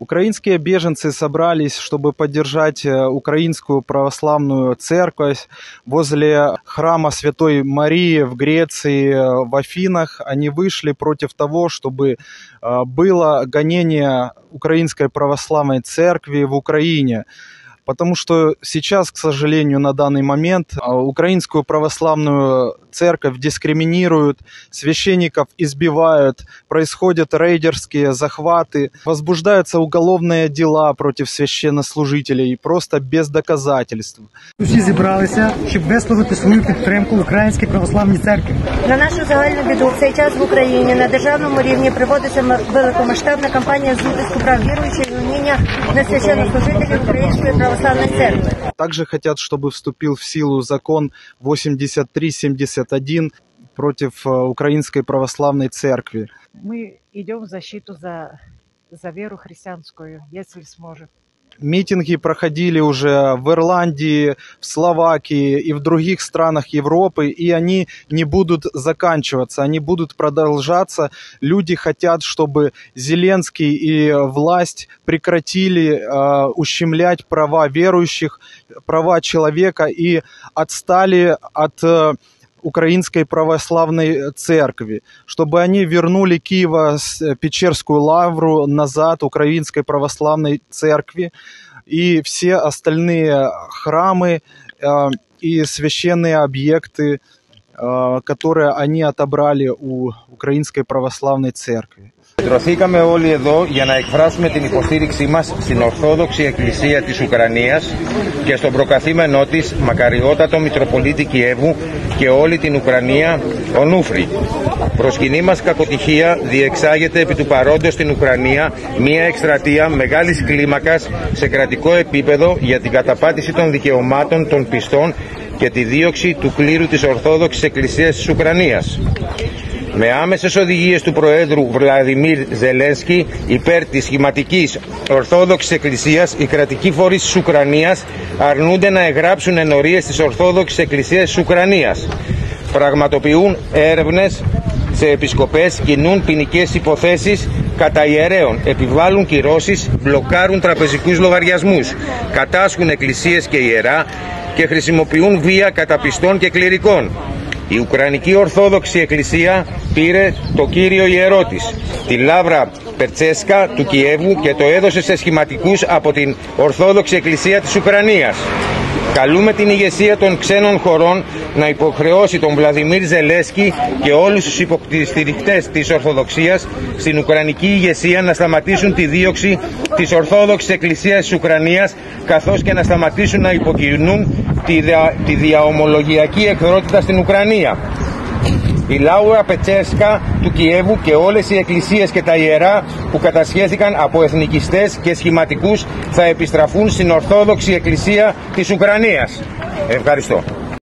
Украинские беженцы собрались, чтобы поддержать Украинскую православную церковь возле храма Святой Марии в Греции, в Афинах. Они вышли против того, чтобы было гонение Украинской православной церкви в Украине. Потому что сейчас, к сожалению, на данный момент Украинскую православную церковь дискриминируют, священников избивают, происходят рейдерские захваты, возбуждаются уголовные дела против священнослужителей просто без доказательств. Усі зібралися, щоб висловити свою підтримку Українській православній церкві. На нашу загальну біду в цей час в Україні на державному рівні проводиться великомасштабна кампанія з захисту прав віруючих і гоніння на священнослужителів Української православної церкви. Также хотят, чтобы вступил в силу закон 8371 против Украинской православной церкви. Мы идем в защиту за веру христианскую, если сможем. Митинги проходили уже в Ирландии, в Словакии и в других странах Европы, и они не будут заканчиваться, они будут продолжаться. Люди хотят, чтобы Зеленский и власть прекратили ущемлять права верующих, права человека и отстали от Украинской православной церкви, чтобы они вернули Киево-Печерскую лавру назад Украинской православной церкви и все остальные храмы и священные объекты, которые они отобрали у Украинской православной церкви. Συγκεντρωθήκαμε όλοι εδώ για να εκφράσουμε την υποστήριξή μας στην Ορθόδοξη Εκκλησία της Ουκρανίας και στον προκαθήμενό της μακαριότατο Μητροπολίτη Κιέβου και όλη την Ουκρανία, Ονούφρη. Προς κοινή μας κακοτυχία διεξάγεται επί του παρόντος στην Ουκρανία μια εκστρατεία μεγάλης κλίμακας σε κρατικό επίπεδο για την καταπάτηση των δικαιωμάτων των πιστών και τη δίωξη του κλήρου της Ορθόδοξης Εκκλησίας της Ουκρανίας. Με άμεσες οδηγίες του Προέδρου Βλαδιμίρ Ζελένσκι υπέρ της σχηματικής Ορθόδοξης Εκκλησίας, οι κρατικοί φορείς της Ουκρανίας αρνούνται να εγγράψουν ενορίες της Ορθόδοξης Εκκλησίας της Ουκρανίας. Πραγματοποιούν έρευνες σε επισκοπές, κινούν ποινικές υποθέσεις κατά ιερέων, επιβάλλουν κυρώσεις, μπλοκάρουν τραπεζικούς λογαριασμούς, κατάσχουν εκκλησίες και ιερά και χρησιμοποιούν βία κατά πιστών και κληρικών. Η Ουκρανική Ορθόδοξη Εκκλησία πήρε το κύριο ιερό της, τη Λάβρα Περτσέσκα του Κιέβου, και το έδωσε σε σχηματικούς από την Ορθόδοξη Εκκλησία της Ουκρανίας. Καλούμε την ηγεσία των ξένων χωρών να υποχρεώσει τον Βλαδιμίρ Ζελένσκι και όλους τους υποστηρικτές της Ορθοδοξίας στην Ουκρανική ηγεσία να σταματήσουν τη δίωξη της Ορθόδοξης Εκκλησίας της Ουκρανίας, καθώς και να σταματήσουν να υποκινούν τη διαομολογιακή εχθρότητα στην Ουκρανία. Η Λάουρα Πετσέσκα του Κιέβου και όλες οι εκκλησίες και τα ιερά που κατασχέθηκαν από εθνικιστές και σχηματικούς θα επιστραφούν στην Ορθόδοξη Εκκλησία της Ουκρανίας. Ευχαριστώ.